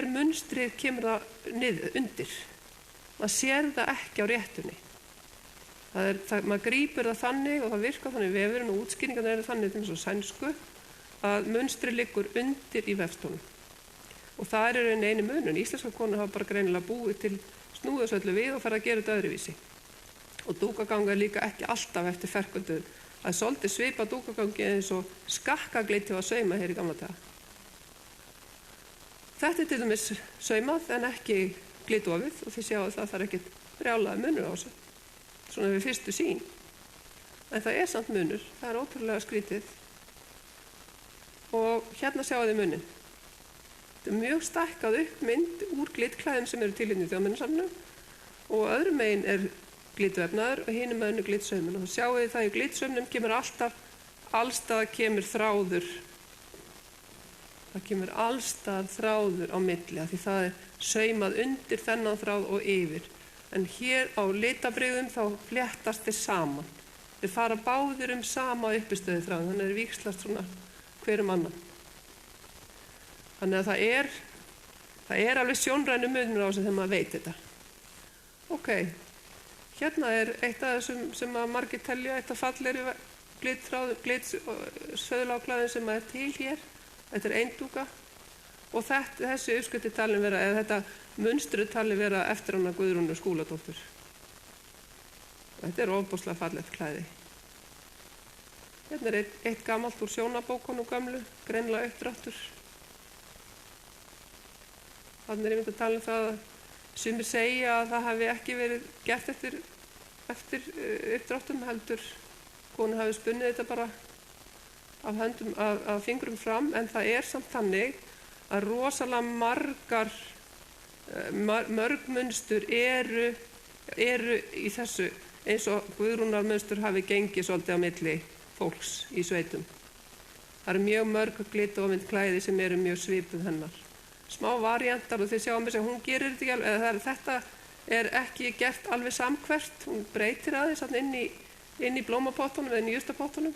munstrið kemur það niður undir. Maður sér það ekki á réttunni. Maður grípur það þannig og það virkar þannig vefurinn og útskýringarnar þannig til eins og sænsku að munstrið liggur undir í vefstólnum. Og það einu munun. Íslenska konur hafa bara greinilega búið til snúðusöllu við og fara að gera þetta öðruvísi. Og dúkagang líka ekki alltaf eftir ferköldu. Það svolítið svipa dúkagangi eins og skakkagliti var saumað hér í gamla daga. Þetta til dæmis saumað en ekki glitofið og þið sjáu að það ekkert brjálaði munur á þessu. Svona við fyrstu sýn. En það samt munur. Það ótrúlega skrítið. Og hérna sjáu þið munin. Þetta mjög stækkað upp mynd úr glitklæðum sem eru til í Þjóðminjasafninu og öðrum megin glitvefnaður og hinum megin glitsaumun. Og þá sjáu þið það í glitsaumnum kemur allstað kemur þráður. Það kemur allstað þráður á milli því það saumað undir þennan þráð og yfir. En hér á litabrigðum þá fléttast þeir saman. Þeir fara báðir sama uppistöðu þráðin, þannig þeir víxlast svona hverjum annan. Þannig að það alveg sjónrænu munur á þessu þegar maður veit þetta. Ok, hérna eitt af þessum sem að margir telja, eitt af fallegri glitsauðláklæðin sem er til hér. Þetta eindúka og þessi uppskriftir talin vera, eða þetta munstrið talin vera eftir hana Guðrúnu Skúladóttur. Þetta ofboðslega fallegt klæði. Hérna er eitt gamalt úr sjónabókunum gömlu, greinilega uppdráttur. Þannig er einmitt að tala það að sumir segja að það hafi ekki verið gert eftir uppdráttum, heldur konu hafi spunnið þetta bara af höndum, af fingrum fram, en það er samt þannig að rosalega mörg munstur eru í þessu, eins og Guðrúnar munstur hafi gengið svolítið á milli fólks í sveitum. Það eru mjög mörg glitofamynd klæði sem eru mjög svipuð hennar. Smá variantar og þið sjáum þess að hún gerir þetta ekki alveg, eða þetta er ekki gert alveg samhvert, hún breytir aðeins inn í blómapottunum eða nýjustapottunum.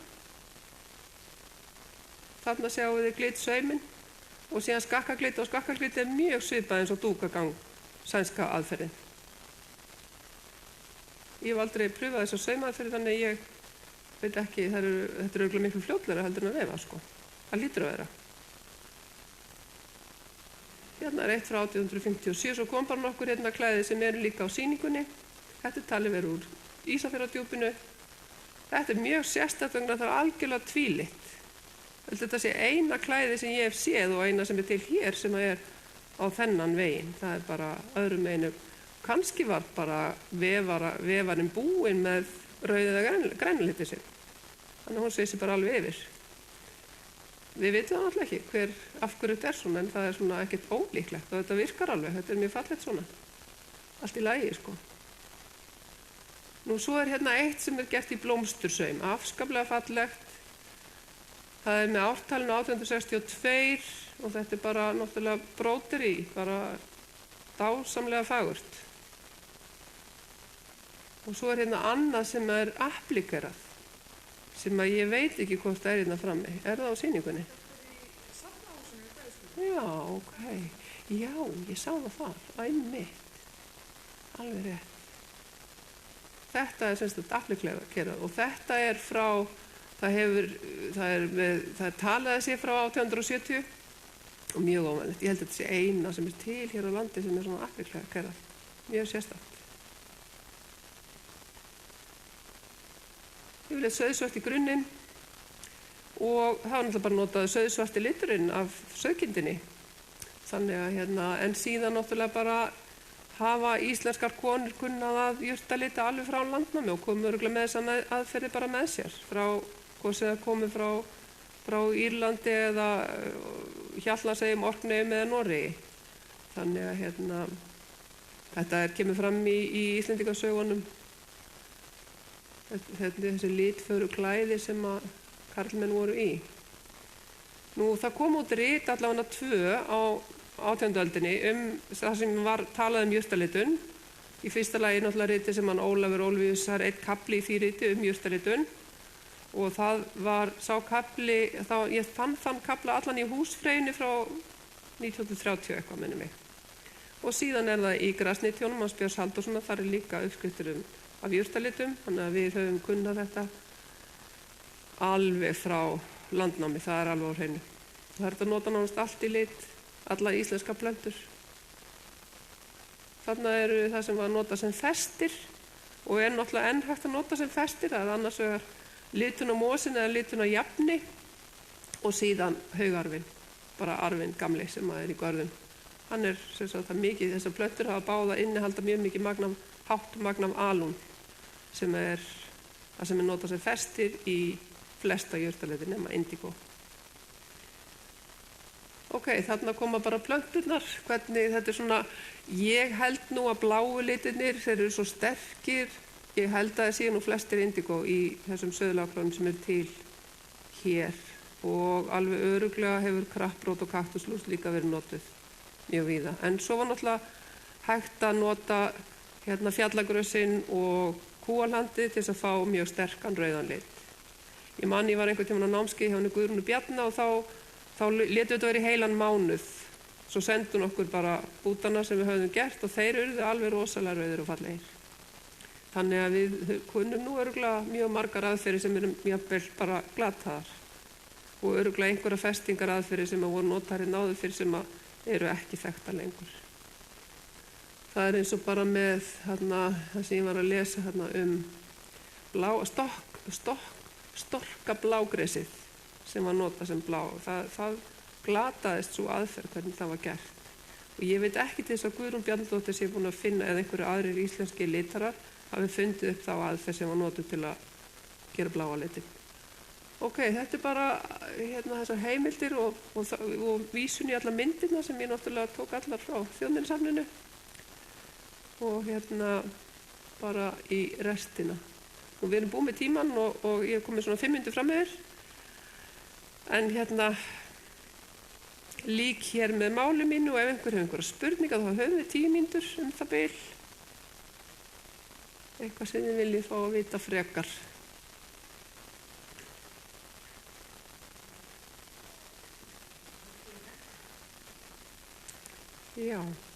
Þarna sjáum við glitsauminn og síðan skakkaglitt, og skakkaglitt er mjög svipað eins og dúkagang, sænska aðferðin. Ég hef aldrei pröfað þess að saumaðferði, þannig ég veit ekki, þetta er örugglega miklu fljótlegra heldur en að vefa, sko. Það lítur að vera. Hérna er eitt frá 1857, svo kom bara nokkur hérna klæði sem eru líka á sýningunni. Þetta er talið verið úr Ísafjarðardjúpinu. Þetta er mjög sérstakt vegna það er algjörlega tvílitt. Þetta sé eina klæði sem ég hef séð og eina sem er til hér sem er á þennan veginn. Það er bara öðrum meginu. Kannski var bara vefarinn búinn með rauðið eða grænliti sinn. Þannig að hún segir sér bara alveg yfir. Við vitum það náttúrulega ekki af hverju þetta er svona, en það er svona ekkert ólíklegt og þetta virkar alveg, þetta er mjög fallegt svona. Allt í lagi, sko. Nú svo er hérna eitt sem er gert í blómstursaum, afskaplega fallegt. Það er með ártalinu 1862 og þetta er bara náttúrulega bróteri, bara dásamlega fagurt. Og svo er hérna annað sem er applikerað, sem að ég veit ekki hvort það er hérna frammi. Er það á sýningunni? Já, ok. Já, ég sá það þar, einmitt. Alveg rétt. Þetta er semst applikerað og þetta er frá, það er talað að sé frá 1870 og mjög óvanlegt. Ég held að þetta sé eina sem er til hér á landi sem er svona applikerað. Mjög sérstakt. Yfirleitt sauðsvart í grunninn og það var náttúrulega bara notað sauðsvarti liturinn af sauðkindinni. Þannig að en síðan náttúrulega bara hafa íslenskar konur kunnað að jurtalita alveg frá landnámi og komu örugglega með þessa aðferði bara með sér hvort sem það komu frá Írlandi eða Hjaltlandseyjum, Orkneyjum eða Noregi. Þannig að þetta kemur fram í Íslendingasögunum. Þessi litföru klæði sem að karlmenn voru í. Nú það kom út rit allavega 2 á 18. öldinni það sem var talað jurtalitun. Í fyrsta lagi náttúrulega riti sem hann Ólafur Ólafíus, það er einn kafli í því riti jurtalitun og það var sá kafli, ég fann þann kafla allan í Húsfreyjunni frá 1930 eitthvað minnir mig. Og síðan er það í Grasnitjónum hans Björns Halldórssonar, þar er líka uppskriftur af jurtalitum, þannig að við höfum kunnað þetta alveg frá landnámi, það er alveg á hreinu. Það er þetta að nota nánast allt í lit, alla íslenska plöntur. Þarna eru það sem var að nota sem festir og er náttúrulega enn hægt að nota sem festir, það er annars vegar litun á mosin eða litun á jafni og síðan haugarfinn, bara arfinn gamli sem er í görðum. Hann er sem sagt það mikið, þessar plöntur hafa báða innihalda mjög mikið hátt magn af alún sem er það sem er notað sem festir í flesta jurtaliti nema indigo. Ok, þarna koma bara plönturnar, hvernig þetta er svona, ég held nú að bláu litirnir, þeir eru svo sterkir, ég held að það séu nú flestir indigo í þessum söðulágrónum sem er til hér og alveg örugglega hefur krapprót og kaktuslús líka verið notuð mjög víða. En svo var náttúrulega hægt að nota fjallagrössin og kúalhandið til þess að fá mjög sterkan rauðan lit. Ég var einhvern tímann á námskeið hjá henni Guðrúnu Bjarna og þá létu þetta verið heilan mánuð. Svo sendu hún okkur bara bútana sem við höfðum gert og þeir urðu alveg rosalega rauðir og fallegir. Þannig að við kunnum nú örugglega mjög margar aðferðir sem eru jafnvel bara glataðar og örugglega einhverja festingar aðferðir sem voru notaðar áður fyrir sem eru ekki þekktar lengur. Það er eins og bara með það sem ég var að lesa storka blágresið sem var notað sem blá. Það glataðist svo aðferð hvernig það var gert. Og ég veit ekki til þess að Guðrún Bjarnadóttir sé búin að finna eða einhverju aðrir íslenski litarar hafi fundið upp þá aðferð sem var notuð til að gera bláa litin. Ok, þetta bara þessar heimildir og vísun í alla myndirna sem ég náttúrulega tók allar frá Þjóðminjasafninu og bara í restina. Og við erum búin með tíman og ég er komið svona 5 mínútur fram yfir. En lík hér með máli mínu og ef einhver hefur einhverja spurninga þá höfum við 10 mínútur það bil. Eitthvað sem þið viljið fá að vita frekar. Já.